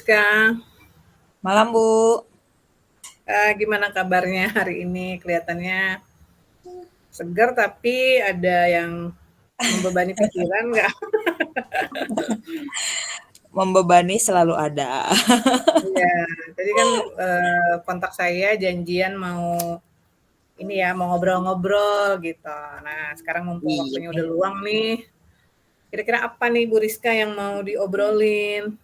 Rizka. Malam, Bu. Gimana kabarnya hari ini? Kelihatannya segar tapi ada yang membebani pikiran nggak? Membebani selalu ada. Iya, tadi kan kontak saya janjian mau ini ya, mau ngobrol-ngobrol gitu. Nah, sekarang mumpung waktunya udah Iya. luang nih, kira-kira apa nih Bu Rizka yang mau diobrolin?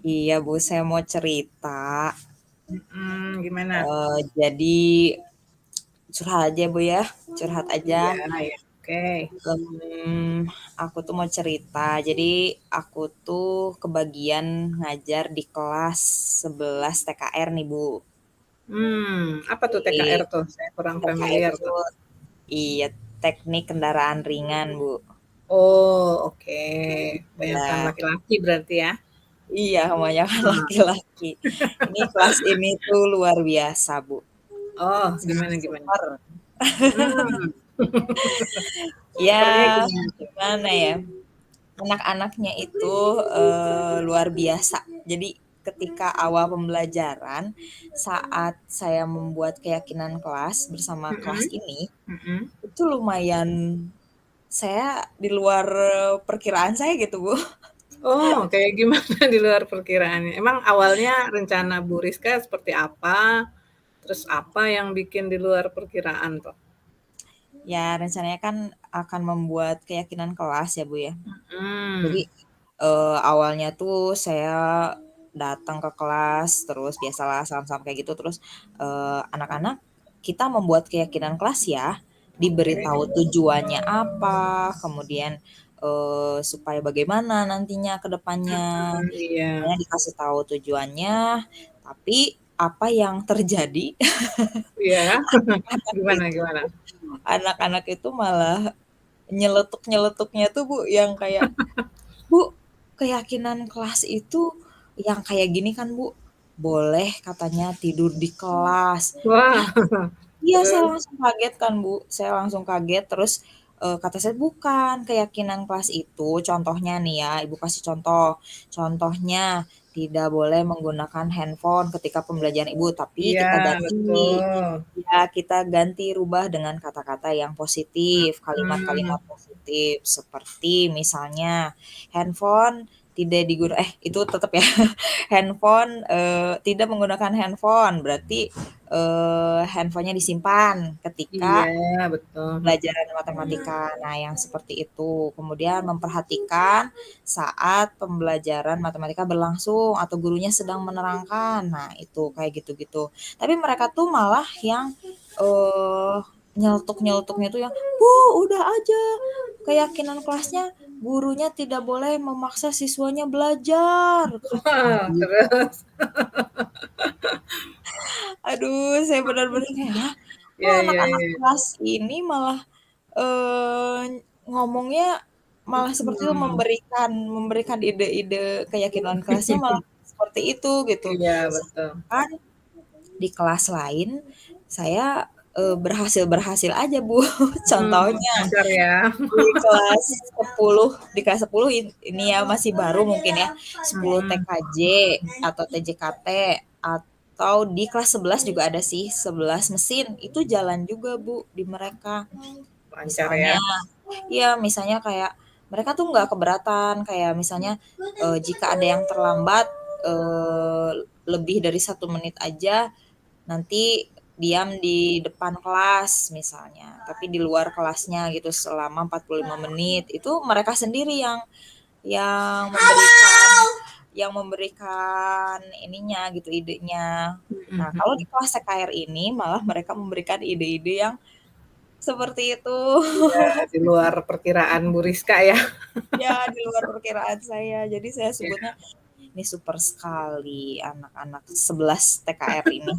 Iya, Bu, saya mau cerita. Gimana? Jadi curhat aja, Bu ya. Curhat aja. Iya, ya, oke. Aku tuh mau cerita. Jadi aku tuh kebagian ngajar di kelas 11 TKR nih, Bu. Apa tuh TKR Di tuh? Saya kurang TKR familiar tuh. tuh, iya, teknik kendaraan ringan, Bu. Oh, oke. Banyakan Ya, laki-laki berarti ya? iya, kebanyakan Nah, laki-laki. Ini kelas ini tuh luar biasa, Bu. oh, Sangat gimana gimana? super. Mhm, supernya Ya, gimana tuh? gimana ya, anak-anaknya itu, luar biasa. Jadi ketika awal pembelajaran, saat saya membuat keyakinan kelas bersama kelas Mhm ini, mhm. itu lumayan saya di luar perkiraan saya gitu, Bu. Oh, kayak gimana di luar perkiraannya? Emang awalnya rencana Bu Rizka seperti apa? Terus apa yang bikin di luar perkiraan tuh? Ya rencananya kan akan membuat keyakinan kelas ya, Bu, ya. Jadi, Mhm, awalnya tuh saya datang ke kelas, terus biasalah salam-salam kayak gitu, terus, anak-anak, kita membuat keyakinan kelas ya, oke. diberitahu tujuannya apa, kemudian, supaya bagaimana nantinya ke depannya, Iya. semuanya dikasih tahu tujuannya, tapi apa yang terjadi, Iya. anak Gimana itu gimana? anak-anak itu malah nyeletuk-nyeletuknya tuh, Bu, yang kayak, Bu, keyakinan kelas itu yang kayak gini kan, Bu, boleh katanya tidur di kelas. Wah, Hah? Iya, saya terus? langsung kaget kan, Bu, saya langsung kaget terus, kata saya, "Bukan, keyakinan kelas itu contohnya nih ya, Ibu kasih contoh, contohnya tidak boleh menggunakan handphone ketika pembelajaran Ibu, tapi Iya, kita ganti, betul. ya kita ganti rubah dengan kata-kata yang positif, Mhm. kalimat-kalimat positif, seperti misalnya handphone tidak itu tetap ya, handphone, tidak menggunakan handphone, berarti, handphonenya disimpan ketika Iya, betul, pembelajaran matematika. Nah, yang seperti itu. Kemudian memperhatikan saat pembelajaran matematika berlangsung atau gurunya sedang menerangkan. Nah, itu kayak gitu-gitu. Tapi mereka tuh malah yang eh nyeletuk-nyeletuknya tuh yang, "Bu, udah aja. Keyakinan kelasnya gurunya tidak boleh memaksa siswanya belajar." Katanya Wah, gitu. terus? Aduh, saya benar-benar kayak, "Hah? Kok Iya iya anak-anak iya. kelas ini malah ngomongnya malah seperti itu, Mhm. memberikan memberikan ide-ide keyakinan kelasnya malah seperti itu gitu. Iya, betul. Sedangkan di kelas lain saya, berhasil-berhasil aja, Bu. Contohnya Lancar ya. di kelas 10 di kelas 10 ini ya masih baru mungkin ya, 10 Mhm. TKJ atau TJKT atau di kelas 11 juga ada sih, 11 mesin, itu jalan juga, Bu, di mereka. Lancar Misalnya ya. misalnya kayak mereka tuh nggak keberatan, kayak misalnya, jika ada yang terlambat, eee, lebih dari 1 menit aja, nanti diam di depan kelas misalnya, tapi di luar kelasnya gitu selama 45 menit. Itu mereka sendiri yang memberikan ininya gitu, idenya. Mhm Nah, kalau di mhm. kelas TKR ini malah mereka memberikan ide-ide yang seperti itu. Iya, di luar perkiraan Bu Rizka ya. Ya, di luar perkiraan saya. Jadi saya sebutnya, Iya. ini super sekali anak-anak 11 TKR ini.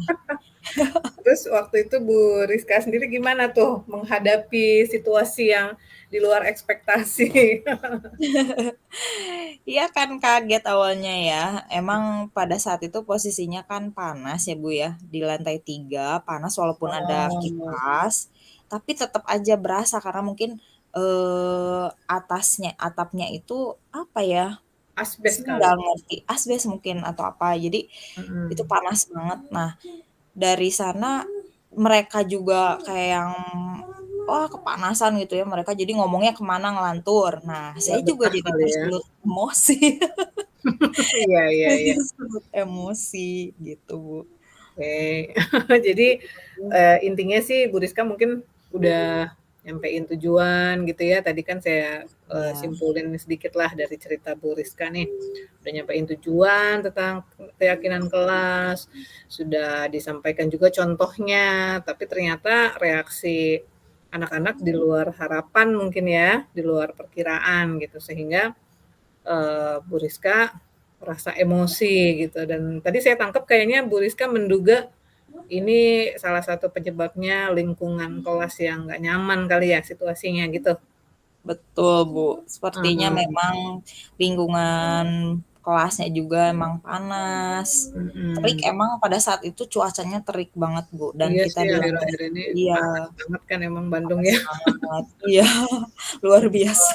Terus waktu itu Bu Rizka sendiri gimana tuh menghadapi situasi yang di luar ekspektasi? Iya kan kaget awalnya ya. Emang pada saat itu posisinya kan panas ya, Bu, ya, di lantai 3 panas walaupun ada Oh, kipas, tapi tetap aja berasa karena mungkin, atapnya itu apa ya, Asbes Saya kali? nggak ngerti, asbes mungkin atau apa, jadi itu Mhm. panas banget. Nah, dari sana mereka juga kayak yang, wah kepanasan gitu ya, mereka jadi ngomongnya kemana ngelantur. Nah, saya Nggak juga betah jadi kali ya? tersulut emosi, Iya iya iya. tersulut emosi gitu, Bu. Oke. Jadi, intinya sih Bu Rizka mungkin udah nyampein tujuan gitu ya, tadi kan saya, Iya, simpulin sedikitlah dari cerita Bu Rizka nih. Udah nyampein tujuan tentang keyakinan kelas, sudah disampaikan juga contohnya, tapi ternyata reaksi anak-anak di luar harapan mungkin ya, di luar perkiraan gitu, sehingga Bu Rizka merasa emosi gitu dan tadi saya tangkap kayaknya Bu Rizka menduga ini salah satu penyebabnya lingkungan kelas yang nggak nyaman kali ya situasinya gitu? betul, Bu. Sepertinya Mhm, memang lingkungan kelasnya juga emang panas, terik, mhm. emang pada saat itu cuacanya terik banget, Bu, dan Iya kita sih di lantai akhir-akhir ini iya, panas banget kan emang Bandung panas ya. banget. Iya, luar biasa.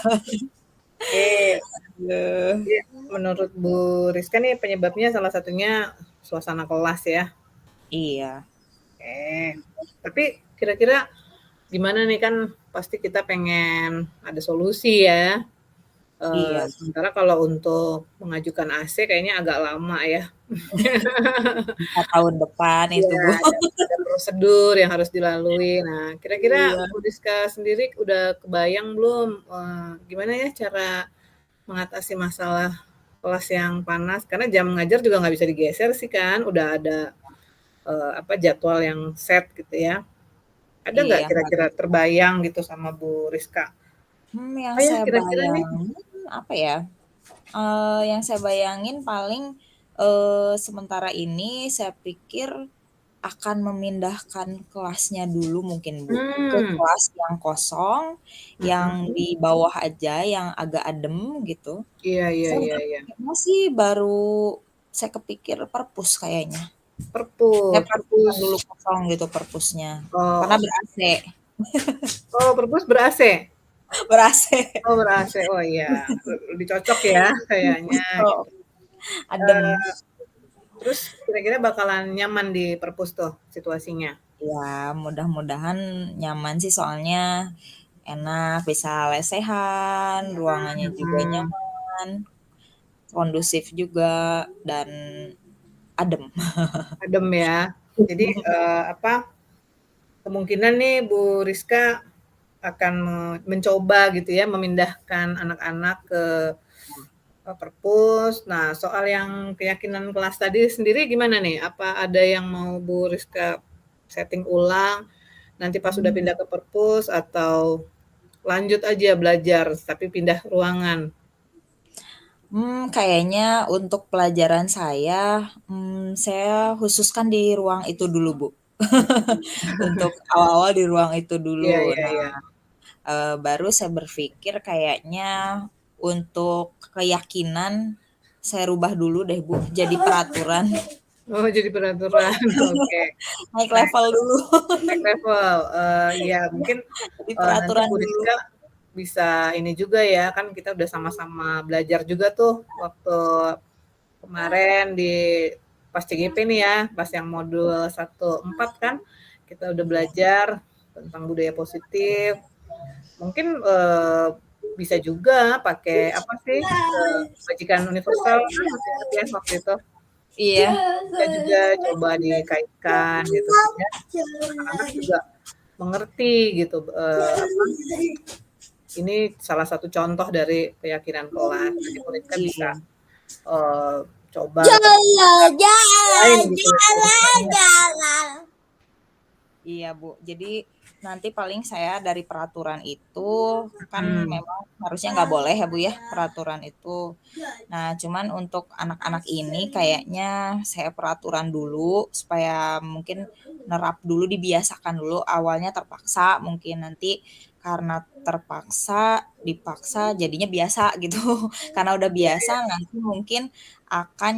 Oke, Aduh. jadi menurut Bu Rizka nih penyebabnya salah satunya suasana kelas ya? Iya, Oke, tapi kira-kira gimana nih kan pasti kita pengen ada solusi ya. iya, Sementara kalau untuk mengajukan AC kayaknya agak lama ya. bisa tahun depan itu, Iya, Bu. ada prosedur yang harus dilalui. Nah, kira-kira Iya. Bu Rizka sendiri udah kebayang belum, gimana ya cara mengatasi masalah kelas yang panas? Karena jam ngajar juga nggak bisa digeser sih kan, udah ada, apa, jadwal yang set gitu ya. Ada nggak Iya, nggak kira-kira bisa. terbayang gitu sama Bu Rizka? Yang Apa ya saya kira-kira nih? bayangin apa ya, yang saya bayangin paling, sementara ini saya pikir akan memindahkan kelasnya dulu mungkin, Bu, ke Mmm, kelas yang kosong, yang mhm. di bawah aja, yang agak adem gitu. Iya iya Saya iya iya. berpikirnya sih saya kepikir perpus kayaknya. Saya Perpus pertikan perpus, dulu kosong gitu perpusnya, karena oh ber-AC. oh perpus ber-AC? Ber-AC. Oh ber-AC, oh iya, lebih cocok ya kayaknya Betul, gitu. adem. Eee, terus kira-kira bakalan nyaman di perpus tuh situasinya? Ya, mudah-mudahan nyaman sih soalnya enak, bisa lesehan, ruangannya juga Mhm, nyaman, kondusif juga, dan adem. adem ya. Jadi, apa, kemungkinan nih Bu Rizka akan mencoba gitu ya memindahkan anak-anak ke, perpus. Nah soal yang keyakinan kelas tadi sendiri gimana nih? Apa ada yang mau Bu Rizka setting ulang nanti pas sudah Mmm, pindah ke perpus atau lanjut aja belajar tapi pindah ruangan? kayaknya untuk pelajaran saya khususkan di ruang itu dulu, Bu. Untuk awal-awal di ruang itu Iya dulu. iya Nah, iya. baru saya berpikir kayaknya untuk keyakinan saya rubah dulu deh, Bu, jadi peraturan, Oh jadi peraturan, oke. naik Nah level dulu, naik level, iya mungkin, jadi nanti peraturan Bu dulu. Rizka bisa ini juga ya, kan kita udah sama-sama belajar juga tuh waktu kemarin di pas CGP nih ya, pas yang modul 1-4 kan, kita udah Iya, belajar tentang budaya positif. Mungkin, bisa juga pakai apa sih, bajikan universal kan masih inget ya waktu itu. iya, Bisa juga coba dikaitkan gitu sehingga anak-anak juga mengerti gitu, apa, ini salah satu contoh dari keyakinan kelas. Nanti mereka bisa, iya. eee, coba atau Jalan, lain jalan, gitu ya jalan, urusannya. jalan. Iya, Bu. Jadi nanti paling saya dari peraturan itu kan Mhm, memang harusnya nggak boleh ya, Bu, ya, peraturan itu. Nah, cuman untuk anak-anak ini kayaknya saya peraturan dulu supaya mungkin nerap dulu, dibiasakan dulu. Awalnya terpaksa, mungkin nanti karena terpaksa, dipaksa jadinya biasa gitu. Karena udah iya biasa iya, nanti mungkin akan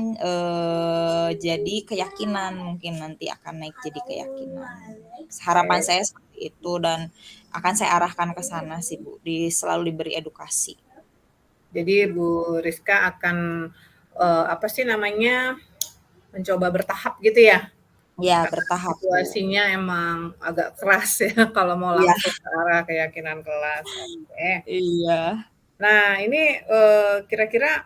jadi keyakinan, mungkin nanti akan naik jadi keyakinan. Harapan oke. saya seperti itu dan akan saya arahkan ke sana sih, Bu, selalu diberi edukasi. Jadi Bu Rizka akan, apa sih namanya, mencoba bertahap gitu ya? Ya, Karena bertahap, Bu. situasinya emang agak keras ya kalau mau Iya. langsung ke arah keyakinan kelas, oke. Iya. Nah ini, kira-kira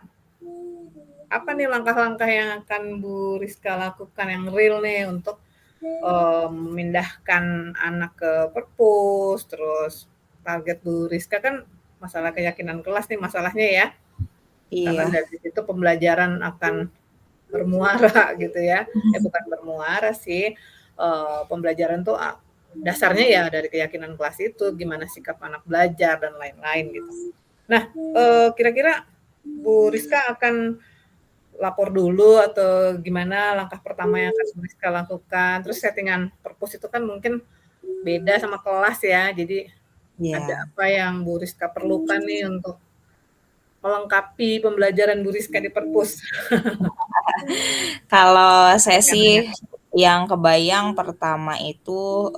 apa nih langkah-langkah yang akan Bu Rizka lakukan yang real nih untuk, memindahkan anak ke perpus, terus target Bu Rizka kan masalah keyakinan kelas nih masalahnya ya, karena Iya. dari situ pembelajaran akan bermuara gitu ya, bukan bermuara sih, pembelajaran tuh dasarnya ya dari keyakinan kelas itu, gimana sikap anak belajar dan lain-lain gitu. Nah, kira-kira Bu Rizka akan lapor dulu atau gimana langkah pertama yang akan Bu Rizka lakukan? Terus settingan perpus itu kan mungkin beda sama kelas ya, jadi ada Iya. apa yang Bu Rizka perlukan nih untuk melengkapi pembelajaran Bu Rizka di perpus? Kalau saya Rencananya. sih yang kebayang pertama itu,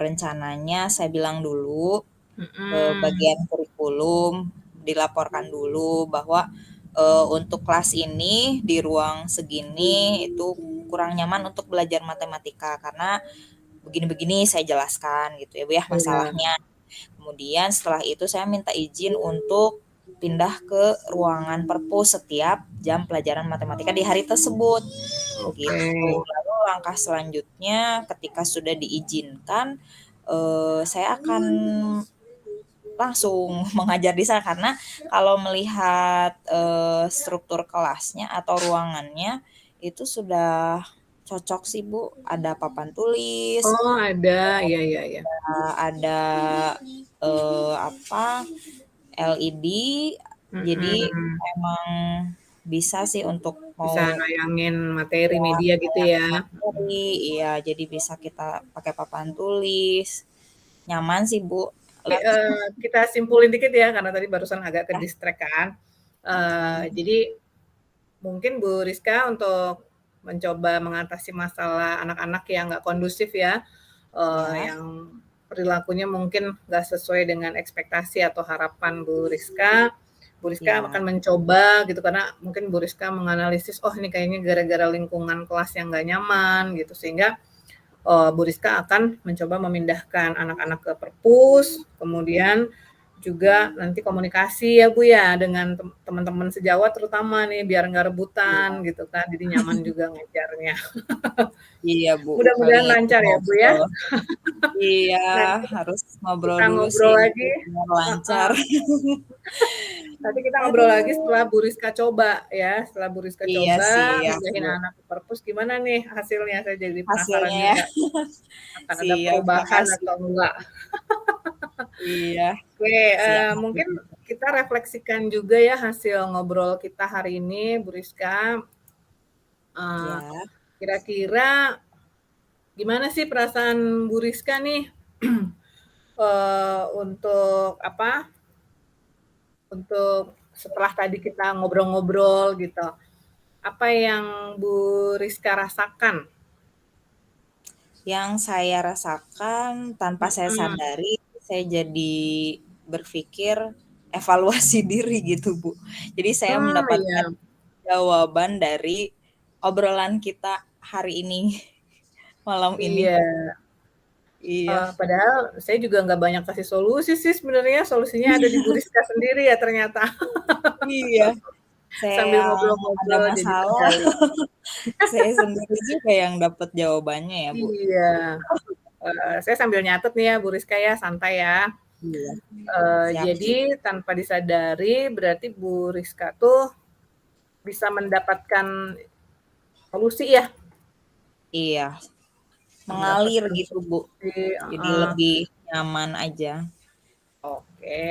rencananya saya bilang dulu ke Mhm. bagian kurikulum, dilaporkan dulu bahwa, untuk kelas ini di ruang segini itu kurang nyaman untuk belajar matematika karena begini-begini saya jelaskan gitu ya, Bu, ya, Iya. masalahnya. Kemudian setelah itu saya minta izin untuk pindah ke ruangan perpus setiap jam pelajaran matematika di hari tersebut, Oke. gitu. Lalu langkah selanjutnya ketika sudah diizinkan, saya akan langsung mengajar di sana karena kalau melihat, struktur kelasnya atau ruangannya itu sudah cocok sih, Bu. Ada papan tulis, Oh ada, iya iya iya. ada, apa, LED, jadi Mhm. emang bisa sih untuk Bisa mau nayangin materi ya media gitu kayak ya? Mhm. materi, iya jadi bisa kita pakai papan tulis, nyaman sih, Bu. Oke, kita simpulin dikit ya karena tadi barusan agak Ya, ke-distract kan. Jadi mungkin Bu Rizka untuk mencoba mengatasi masalah anak-anak yang nggak kondusif ya, ya, yang perilakunya mungkin nggak sesuai dengan ekspektasi atau harapan Bu Rizka. Bu Rizka ya, akan mencoba gitu karena mungkin Bu Rizka menganalisis, oh ini kayaknya gara-gara lingkungan kelas yang nggak nyaman gitu sehingga Bu Rizka akan mencoba memindahkan anak-anak ke perpus, kemudian juga nanti komunikasi ya Bu ya dengan teman-teman sejawat terutama nih biar nggak iya. rebutan gitu kan, jadi nyaman juga ngajarnya. Iya, Bu, paling Mudah-mudahan itu lancar ya Bu ya. ngobrol. Iya, Nanti harus ngobrol kita dulu ngobrol sih lagi. biar lancar. Heeh. Nanti kita ngobrol lagi Aduh. setelah Bu Rizka coba ya, setelah Bu Rizka Iya coba siap, mindahin Bu. anak ke perpus gimana nih hasilnya? Saya jadi penasaran Hasilnya ya. juga akan ada Siap, perubahan makasih. atau enggak. Iya, Oke, siap. mungkin kita refleksikan juga ya hasil ngobrol kita hari ini, Bu Rizka. Eee, Ya, Kira-kira gimana sih perasaan Bu Rizka nih, untuk apa, untuk setelah tadi kita ngobrol-ngobrol gitu, apa yang Bu Rizka rasakan? yang saya rasakan tanpa saya Mhm. sadari, saya jadi berpikir evaluasi diri gitu, Bu. Jadi saya Oh, mendapatkan iya. jawaban dari obrolan kita hari ini, malam ini. Iya, Iya, padahal saya juga nggak banyak kasih solusi sih sebenarnya, solusinya ada di Bu Rizka sendiri ya ternyata. iya. Saya Sambil yang ada ngobrol-ngobrol jadi masalah, tergali. saya sendiri juga yang dapat jawabannya ya, Bu. Iya, saya sambil nyatet nih ya Bu Rizka ya, santai ya. Iya, siap. Jadi tanpa disadari berarti Bu Rizka tuh bisa mendapatkan solusi ya, Iya, mengalir mendapatkan gitu, Bu. solusi Jadi heeh, lebih nyaman aja. oke.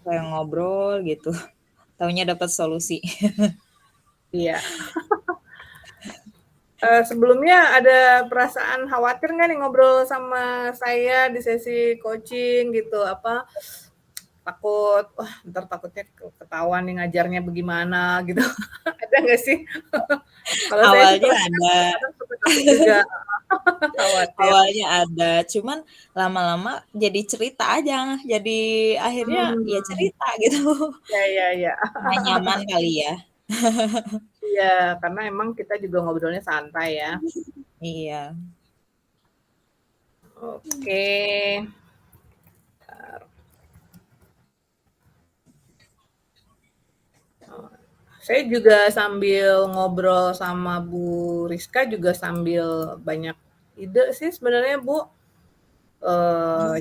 Kayak ngobrol gitu, taunya dapat solusi. Iya, sebelumnya ada perasaan khawatir nggak nih ngobrol sama saya di sesi coaching gitu, apa, takut, wah ntar takutnya ketahuan nih ngajarnya bagaimana gitu. Ada nggak sih? Kalau saya sih Awalnya terus terang ada. kadang suka takut juga, khawatir. Awalnya ada, cuman lama-lama jadi cerita aja, jadi akhirnya ya Mmm, cerita gitu. ya ya ya. Karena nyaman kali ya. Iya, karena emang kita juga ngobrolnya santai ya. Iya. Oke. Saya juga sambil ngobrol sama Bu Rizka juga sambil banyak ide sih sebenarnya Bu.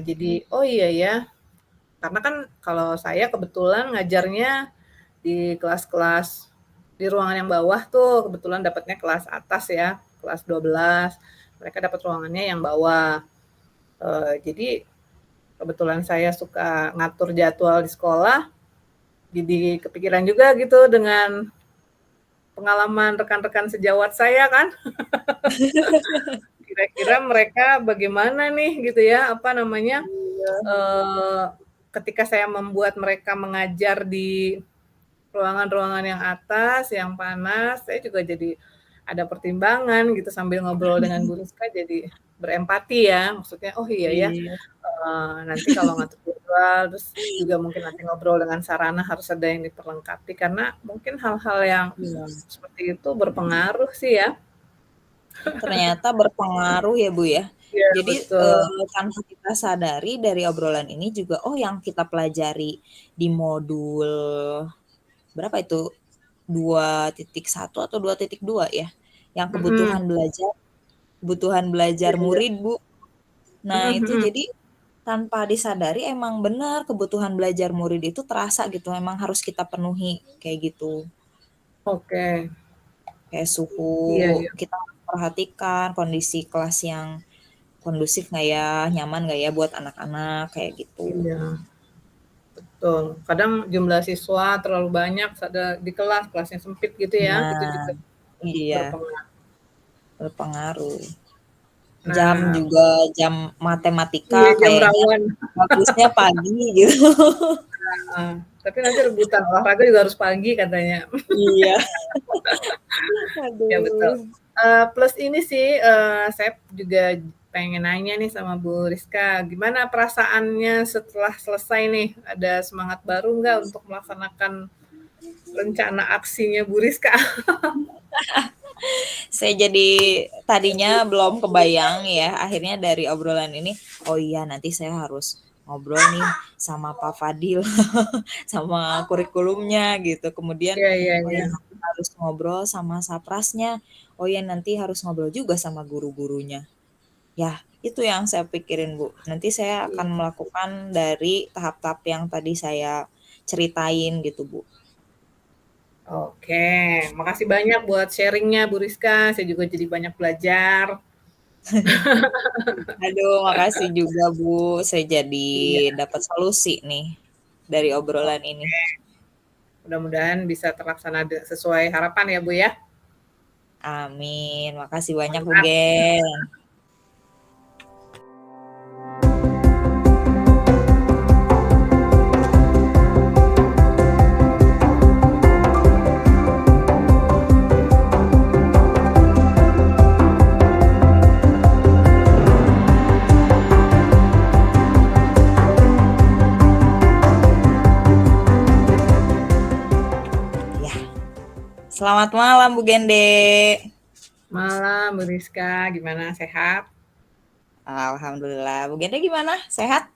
Jadi oh iya ya, karena kan kalau saya kebetulan ngajarnya di kelas-kelas di ruangan yang bawah tuh, kebetulan dapatnya kelas atas ya, kelas 12. Mereka dapat ruangannya yang bawah. Jadi kebetulan saya suka ngatur jadwal di sekolah, jadi kepikiran juga gitu dengan pengalaman rekan-rekan sejawat saya kan. Kira-kira mereka bagaimana nih gitu ya, apa namanya, Iya. eee, ketika saya membuat mereka mengajar di ruangan-ruangan yang atas, yang panas, saya juga jadi ada pertimbangan gitu sambil ngobrol dengan Bu Rizka jadi berempati ya, maksudnya, oh iya ya, Iya. nanti kalau ngatur jadwal, terus juga mungkin nanti ngobrol dengan sarana harus ada yang diperlengkapi, karena mungkin hal-hal yang Iya. seperti itu berpengaruh sih ya. Ternyata berpengaruh ya, Bu, ya. Iya Jadi, betul. tanpa kita sadari dari obrolan ini juga, oh yang kita pelajari di modul berapa itu, 2.1 atau 2.2 ya, yang Mhm, kebutuhan belajar iya iya. murid, Bu. Nah, Mhm itu mhm. jadi tanpa disadari emang benar kebutuhan belajar murid itu terasa gitu, memang harus kita penuhi kayak gitu. Oke. Kayak suhu, Iya iya. kita harus perhatikan kondisi kelas yang kondusif nggak ya, nyaman nggak ya buat anak-anak, kayak gitu. Iya, betul. Kadang jumlah siswa terlalu banyak di kelas, kelasnya sempit gitu ya, itu Nah, juga iya, berpengaruh. berpengaruh. Jam Nah, juga, jam matematika iya jam kayaknya rawan. bagusnya pagi gitu. Heeh, tapi nanti rebutan olahraga juga harus pagi katanya. Iya. Ya betul. Aduh. Plus ini sih, saya juga pengen nanya nih sama Bu Rizka, gimana perasaannya setelah selesai nih? Ada semangat baru nggak untuk melaksanakan rencana aksinya Bu Rizka? Saya jadi tadinya belum kebayang ya, akhirnya dari obrolan ini, oh iya nanti saya harus ngobrol nih sama Pak Fadil, sama kurikulumnya gitu. Kemudian, Iya iya oh iya. iya nanti harus ngobrol sama Saprasnya, oh iya nanti harus ngobrol juga sama guru-gurunya. Ya, itu yang saya pikirin, Bu. Nanti saya akan melakukan dari tahap-tahap yang tadi saya ceritain gitu, Bu. Oke, makasih banyak buat sharing-nya Bu Rizka, saya juga jadi banyak belajar. Aduh, makasih juga, Bu. Saya jadi Iya, dapat solusi nih dari obrolan ini. oke. Mudah-mudahan bisa terlaksana sesuai harapan ya Bu ya. Amin. Makasih banyak, Bu Mantap. Gen. Ya, selamat malam, Bu Gende. Malam Bu Rizka, gimana sehat? Alhamdulillah. Bu Gende gimana? Sehat?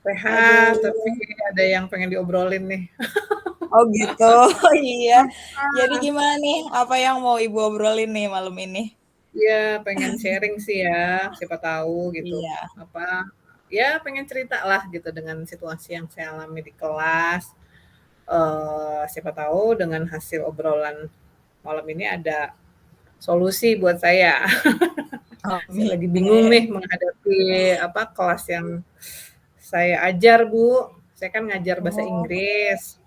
Sehat, tapi Aduh. ada yang pengen diobrolin nih. Oh gitu. Iya. Jadi gimana nih? Apa yang mau Ibu obrolin nih malam ini? Iya, pengen sharing sih ya, siapa tahu gitu. Iya. Apa ya pengen cerita lah gitu dengan situasi yang saya alami di kelas. Siapa tahu dengan hasil obrolan malam ini ada solusi buat saya. Saya Amin. lagi bingung nih menghadapi apa kelas yang saya ajar, Bu. Saya kan ngajar bahasa Oh, Inggris.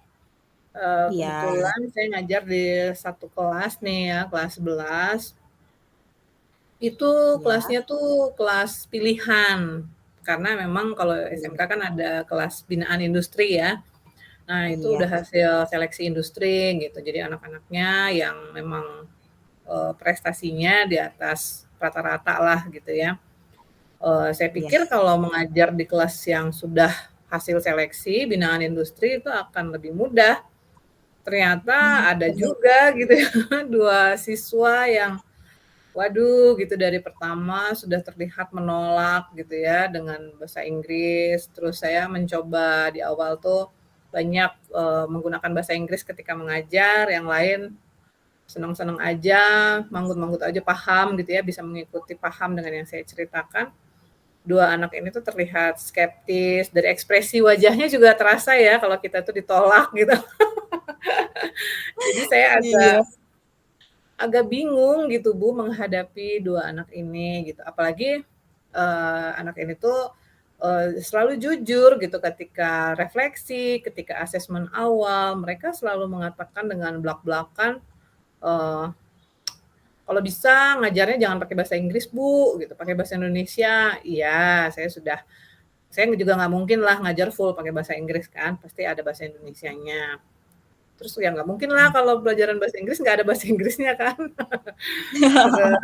iya, Kebetulan saya ngajar di satu kelas nih ya, kelas 11. Itu iya. kelasnya tuh kelas pilihan. karena memang kalau SMK kan ada kelas binaan industri ya. Nah, itu Iya, udah hasil seleksi industri gitu. Jadi anak-anaknya yang memang prestasinya di atas rata-rata lah gitu ya. Saya iya. pikir kalau mengajar di kelas yang sudah hasil seleksi binaan industri itu akan lebih mudah. Ternyata ada juga gitu ya, 2 siswa yang waduh gitu dari pertama sudah terlihat menolak gitu ya dengan bahasa Inggris. Terus saya mencoba di awal tuh banyak, menggunakan bahasa Inggris ketika mengajar, yang lain senang-senang aja, manggut-manggut aja paham gitu ya, bisa mengikuti paham dengan yang saya ceritakan. 2 anak ini tuh terlihat skeptis, dari ekspresi wajahnya juga terasa ya kalau kita tuh ditolak gitu. Jadi saya agak Iya. agak bingung gitu Bu menghadapi 2 anak ini gitu. Apalagi, anak ini tuh, selalu jujur gitu ketika refleksi, ketika asesmen awal, mereka selalu mengatakan dengan blak-blakan, eee, "Kalau bisa ngajarnya jangan pakai bahasa Inggris Bu," gitu, "pakai bahasa Indonesia." Iya, saya juga nggak mungkin lah ngajar full pakai bahasa Inggris kan, pasti ada bahasa Indonesianya. Terus ya nggak mungkin lah kalau pelajaran bahasa Inggris nggak ada bahasa Inggrisnya kan. Terus,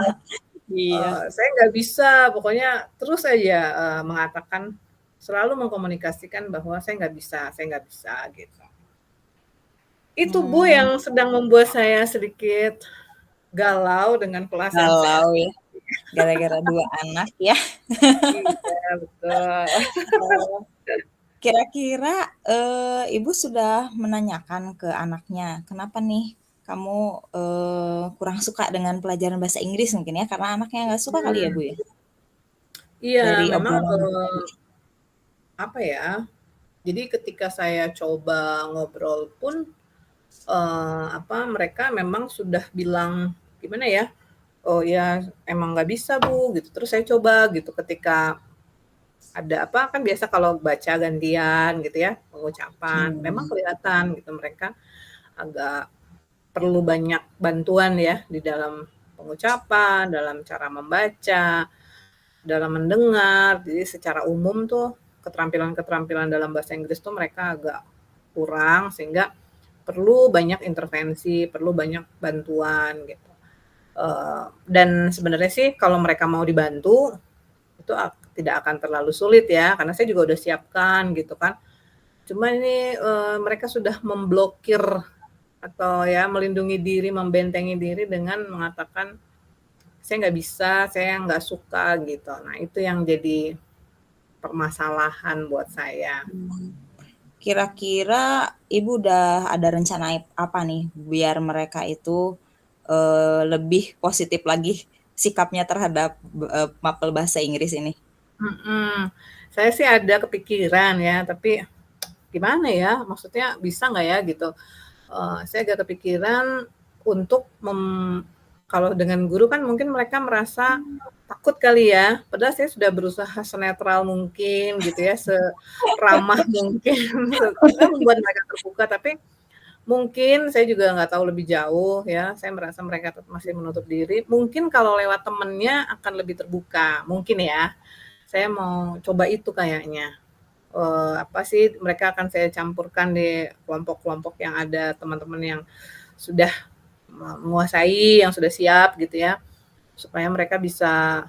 Iya. saya nggak bisa, pokoknya terus aja, mengatakan, selalu mengkomunikasikan bahwa saya nggak bisa, gitu. Itu Bu Hmm, yang sedang membuat saya sedikit galau dengan kelas yang saya galau ya, gara-gara 2 anak ya. iya, betul. Oh, kira-kira, Ibu sudah menanyakan ke anaknya, "Kenapa nih kamu, kurang suka dengan pelajaran bahasa Inggris?" Mungkin ya, karena anaknya nggak suka kali ya, Mhm, Bu, ya? iya Dari memang, obrolan Ibu tadi. apa ya, jadi ketika saya coba ngobrol pun, mereka memang sudah bilang, gimana ya, "Oh ya emang nggak bisa Bu," gitu. Terus saya coba gitu ketika ada kan biasa kalau baca gantian gitu ya, pengucapan, memang Hmm, kelihatan gitu mereka agak perlu banyak bantuan ya di dalam pengucapan, dalam cara membaca, dalam mendengar. Jadi secara umum tuh keterampilan-keterampilan dalam bahasa Inggris tuh mereka agak kurang sehingga perlu banyak intervensi, perlu banyak bantuan gitu. Dan sebenarnya sih kalau mereka mau dibantu itu tidak akan terlalu sulit ya, karena saya juga udah siapkan gitu kan. Cuma ini, mereka sudah memblokir atau ya melindungi diri, membentengi diri dengan mengatakan, "Saya nggak bisa, saya nggak suka," gitu. Nah, itu yang jadi permasalahan buat saya. kira-kira Ibu udah ada rencana apa nih biar mereka itu, lebih positif lagi sikapnya terhadap, mapel bahasa Inggris ini? Mhm. Saya sih ada kepikiran ya, tapi gimana ya, maksudnya bisa nggak ya gitu. Saya agak kepikiran untuk kalau dengan guru kan mungkin mereka merasa takut kali ya, padahal saya sudah berusaha senetral mungkin gitu ya, seramah mungkin, membuat mereka terbuka, tapi mungkin saya juga nggak tahu lebih jauh ya, saya merasa mereka masih menutup diri, mungkin kalau lewat temennya akan lebih terbuka, mungkin ya. Saya mau coba itu kayaknya. Mereka akan saya campurkan di kelompok-kelompok yang ada teman-teman yang sudah menguasai, yang sudah siap gitu ya, supaya mereka bisa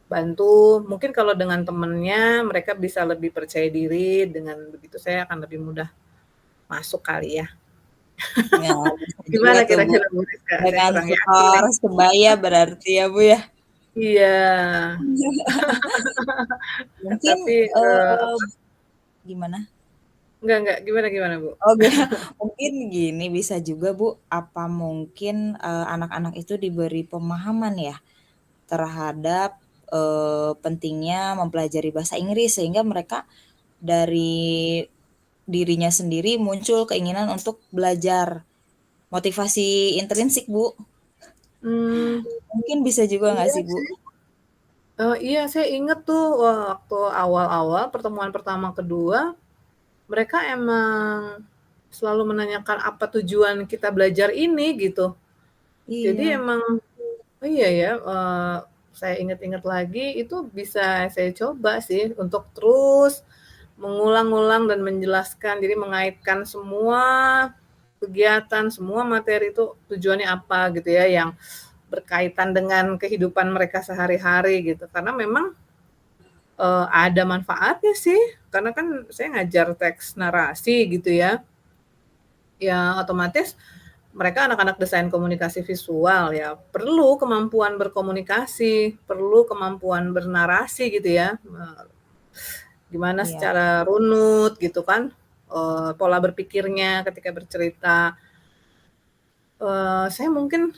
bantu. Mungkin kalau dengan temennya mereka bisa lebih percaya diri, dengan begitu saya akan lebih mudah masuk kali ya. Ya, bisa juga Gimana tuh, Bu, kira-kira Bu Rizka? Saya dengan kurang yakin skor nih. sebaya berarti ya, Bu, ya? Iya, Mungkin, tapi, gimana? enggak, gimana gimana Bu? Oh, mungkin gini bisa juga, Bu, apa mungkin, anak-anak itu diberi pemahaman ya terhadap, pentingnya mempelajari bahasa Inggris sehingga mereka dari dirinya sendiri muncul keinginan untuk belajar. Motivasi intrinsik, Bu. Mmm, Mungkin bisa juga nggak iya sih, Bu? sih. Iya saya inget tuh waktu awal-awal pertemuan pertama, kedua, mereka emang selalu menanyakan apa tujuan kita belajar ini gitu. Jadi Iya. emang iya ya, saya ingat-ingat lagi, itu bisa saya coba sih untuk terus mengulang-ulang dan menjelaskan. Jadi mengaitkan semua kegiatan, semua materi itu tujuannya apa gitu ya, yang berkaitan dengan kehidupan mereka sehari-hari gitu. Karena memang ada manfaatnya sih, karena kan saya ngajar teks narasi gitu ya, ya otomatis mereka anak-anak desain komunikasi visual ya, perlu kemampuan berkomunikasi, perlu kemampuan bernarasi gitu ya, gimana Iya. secara runut gitu kan, pola berpikirnya ketika bercerita. Saya mungkin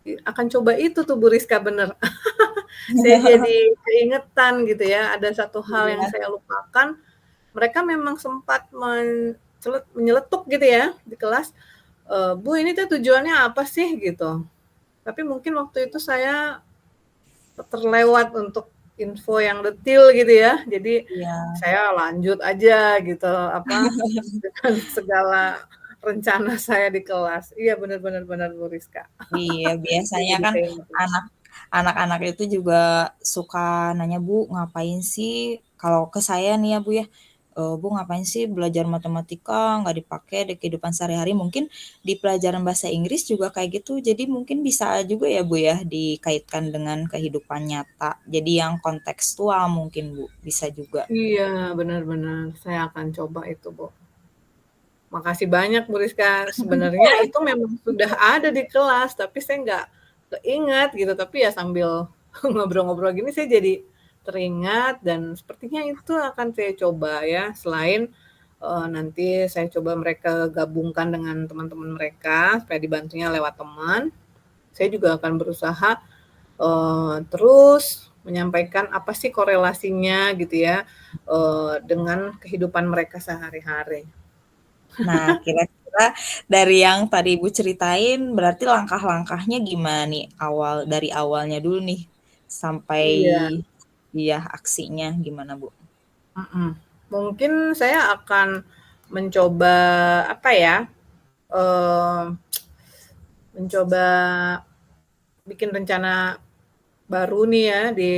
akan coba itu tuh Bu Rizka, bener. Saya jadi keingetan gitu ya, ada satu hal yang Iya. saya lupakan, mereka memang sempat menyeletuk gitu ya di kelas, "Bu, ini tuh tujuannya apa sih?" Gitu. Tapi mungkin waktu itu saya terlewat untuk info yang detil gitu ya. Jadi Iya. saya lanjut aja gitu, apa, dengan segala rencana saya di kelas. Iya, bener bener bener Bu Rizka. Iya, Saya biasanya jadi kan keinget. anak anak-anak itu juga suka nanya, "Bu, ngapain sih?" Kalau ke saya nih ya, Bu, ya, "Bu, ngapain sih belajar matematika, nggak dipakai di kehidupan sehari-hari?" Mungkin di pelajaran bahasa Inggris juga kayak gitu. Jadi mungkin bisa juga ya, Bu, ya, dikaitkan dengan kehidupan nyata. Jadi yang kontekstual mungkin, Bu, bisa juga. Iya, bener bener. Saya akan coba itu, Bu. Makasih banyak Bu Rizka. Sebenarnya itu memang sudah ada di kelas, tapi saya nggak keingat gitu. Tapi ya sambil ngobrol-ngobrol gini saya jadi teringat dan sepertinya itu akan saya coba ya. Selain nanti saya coba mereka gabungkan dengan teman-teman mereka supaya dibantunya lewat teman. Saya juga akan berusaha terus menyampaikan apa sih korelasinya gitu ya dengan kehidupan mereka sehari-hari. Nah, kira-kira dari yang tadi Ibu ceritain, berarti langkah-langkahnya gimana nih dari awalnya dulu nih, sampai Iya. iya aksinya gimana, Bu? Mhm. Mungkin saya akan mencoba, apa ya, eee, mencoba bikin rencana baru nih ya di,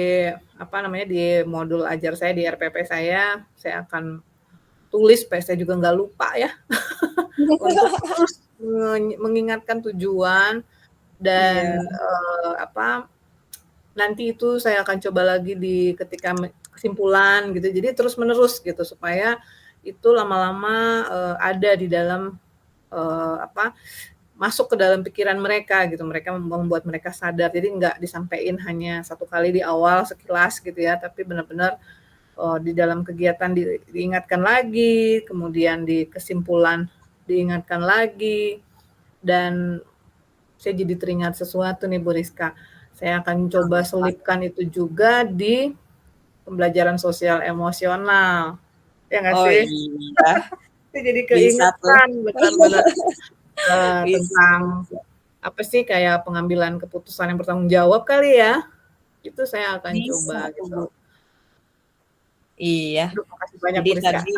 apa namanya, di modul ajar saya, di RPP saya akan tulis supaya saya juga nggak lupa ya, untuk terus mengingatkan tujuan Iya. dan, apa, nanti itu saya akan coba lagi di ketika kesimpulan gitu, jadi terus-menerus gitu supaya itu lama-lama, ada di dalam, apa, masuk ke dalam pikiran mereka gitu, membuat mereka sadar. Jadi nggak disampaikan hanya satu kali di awal sekilas gitu ya, tapi benar-benar, di dalam kegiatan diingatkan lagi, kemudian di kesimpulan diingatkan lagi, dan saya jadi teringat sesuatu nih Bu Rizka, saya akan coba Apa? selipkan itu juga di pembelajaran sosial emosional, ya nggak Oh sih? iya, Saya jadi bisa tuh. keingetan benar-benar, Bisa tentang bisa. apa sih, kayak pengambilan keputusan yang bertanggung jawab kali ya, itu saya akan Bisa coba tuh, gitu. Bu. Iya, Aduh, makasih banyak jadi Bu Rizka. tadi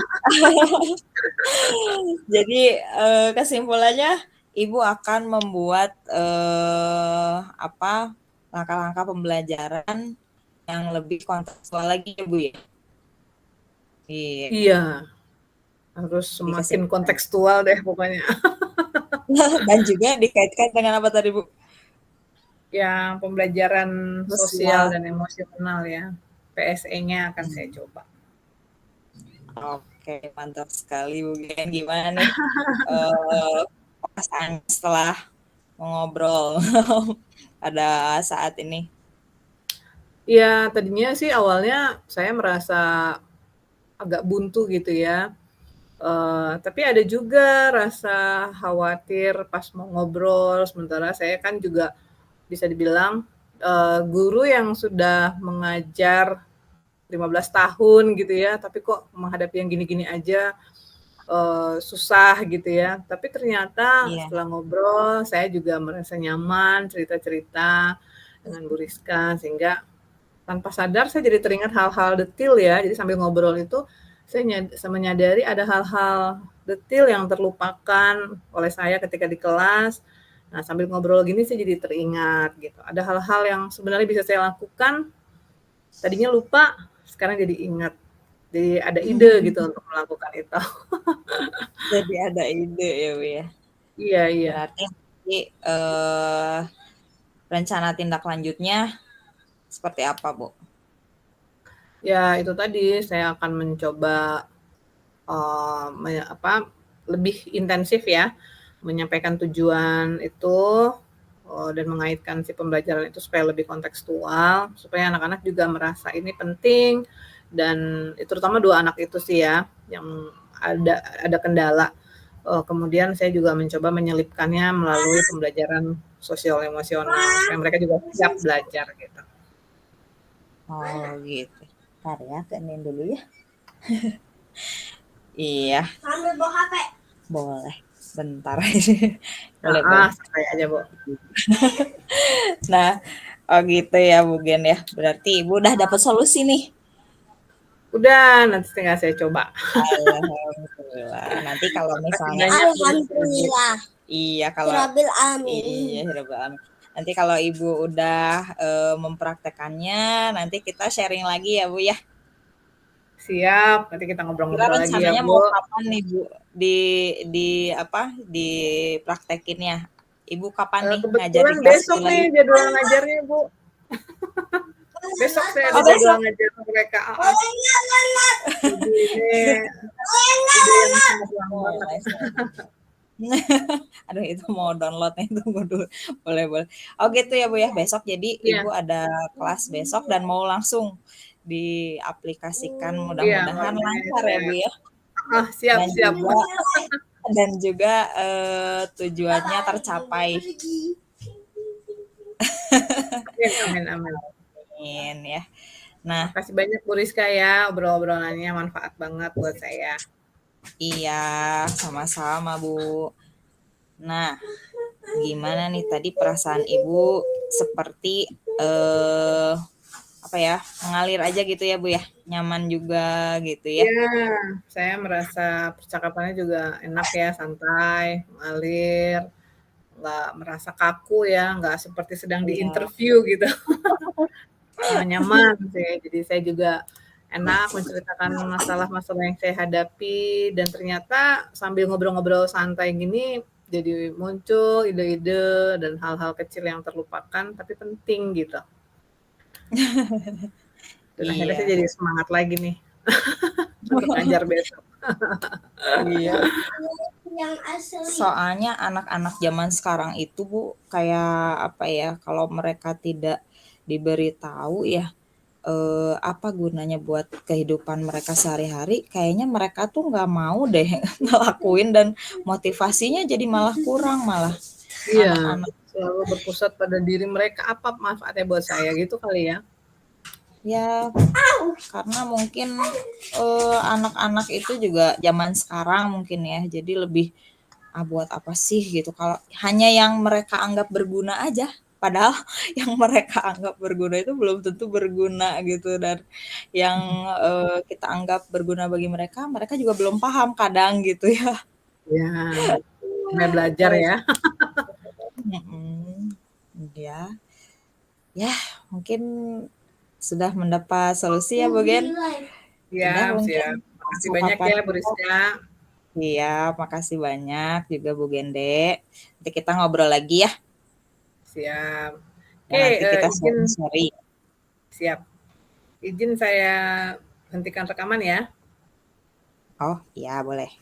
jadi, kesimpulannya Ibu akan membuat, apa, langkah-langkah pembelajaran yang lebih kontekstual lagi ya, Bu, ya? Iya, Iya, harus di semakin kesimpulan. kontekstual deh pokoknya. Dan juga dikaitkan dengan apa tadi, Bu? Yang pembelajaran sosial Sosial. dan emosional ya, PSE-nya akan saya Mmm, coba. oke, mantap sekali, Bu, Gen. Gimana nih, eee, perasaan setelah mengobrol pada saat ini? Iya, tadinya sih awalnya saya merasa agak buntu gitu ya, tapi ada juga rasa khawatir pas mau ngobrol, sementara saya kan juga bisa dibilang, guru yang sudah mengajar 15 tahun gitu ya, tapi kok menghadapi yang gini-gini aja, susah gitu ya. Tapi ternyata Iya. setelah ngobrol, saya juga merasa nyaman cerita-cerita dengan Bu Rizka, sehingga tanpa sadar saya jadi teringat hal-hal detil ya. Jadi sambil ngobrol itu saya menyadari ada hal-hal detil yang terlupakan oleh saya ketika di kelas Nah, sambil ngobrol gini saya jadi teringat gitu, ada hal-hal yang sebenarnya bisa saya lakukan, tadinya lupa, sekarang jadi ingat. Jadi ada ide gitu untuk melakukan itu. Jadi ada ide ya, Bu, ya. Iya iya. Berarti nanti, rencana tindak lanjutnya seperti apa, Bu? Ya itu tadi, saya akan mencoba, lebih intensif ya, menyampaikan tujuan itu, dan mengaitkan si pembelajaran itu supaya lebih kontekstual, supaya anak-anak juga merasa ini penting, dan terutama 2 anak itu sih ya, yang ada kendala. Kemudian saya juga mencoba menyelipkannya melalui pembelajaran sosial emosional, supaya mereka juga siap belajar gitu. Oh gitu. Ntar ya, kenin dulu ya. Iya, Sambil bawa HP. boleh. Bentar aja. Boleh, Heeh, boleh. santai aja, Bu. Nah, oh gitu ya, Bu Gen ya. Berarti Ibu udah dapat solusi nih. Udah, nanti tinggal saya coba. Alhamdulillah. Nanti kalau Makasih misalnya banyak, Bu. Alhamdulillah. iya kalau Rabbil amin. iya Rabbil alamin. Nanti kalau Ibu udah mempraktekannya, nanti kita sharing lagi ya, Bu ya. Siap, nanti kita Kira ngobrol-ngobrol lagi ya, rencananya Bu. mau kapan nih, Bu? Di apa? Dipraktekinnya. Ibu kapan nih ngajar di Kebetulan kelas besok itu nih lagi? jadwal ngajarnya, Bu. Besok saya ada Oh, jadwal besok. ngajar mereka. Jadi ini ide yang sangat lama banget. Boleh. Aduh, itu mau downloadnya itu dulu. Boleh, boleh. Oh gitu ya, Bu ya. Besok jadi Ibu Iya, ada kelas besok dan mau langsung diaplikasikan. iya, Mudah-mudahan makanya lancar ya, saya Bu ya. siap, Dan siap. juga tujuannya tercapai. Amin, amin, amin. Amin ya. Nah, Makasih banyak Bu Rizka ya, obrol-obrolannya manfaat banget buat saya. iya, sama-sama, Bu. Nah, gimana nih tadi perasaan Ibu seperti apa ya, mengalir aja gitu ya, Bu ya. Nyaman juga gitu ya. Iya, saya merasa percakapannya juga enak ya, santai, mengalir, nggak merasa kaku ya, nggak seperti sedang Iya. diinterview gitu. Nyaman sih, jadi saya juga enak menceritakan masalah-masalah yang saya hadapi dan ternyata sambil ngobrol-ngobrol santai gini, jadi muncul ide-ide dan hal-hal kecil yang terlupakan tapi penting gitu. Dan akhirnya saya Iya. jadi semangat lagi nih untuk ngajar besok. Iya. Yang asli. Soalnya anak-anak zaman sekarang itu, Bu, kayak apa ya, kalau mereka tidak diberitahu ya, apa gunanya buat kehidupan mereka sehari-hari, kayaknya mereka tuh nggak mau deh ngelakuin dan motivasinya jadi malah kurang malah Iya, anak-anak. selalu berpusat pada diri mereka, apa manfaatnya buat saya gitu kali ya? Ya, karena mungkin anak-anak itu juga zaman sekarang mungkin ya, jadi lebih buat apa sih gitu. Kalau hanya yang mereka anggap berguna aja, padahal yang mereka anggap berguna itu belum tentu berguna gitu dan yang kita anggap berguna bagi mereka, mereka juga belum paham kadang gitu ya. Ya, namanya belajar Oh, ya. mm-mm. Ya, ya mungkin sudah mendapat solusi ya, Bu Gen. Udah Siap, mungkin siap. Makasih banyak kesempatan ya Bu kita. Rizka. Iya, makasih banyak juga Bu Gende. Nanti kita ngobrol lagi ya. Siap. Dan Oke, nanti kita izin sharing-sharing. siap. Izin saya hentikan rekaman ya. Oh, iya boleh.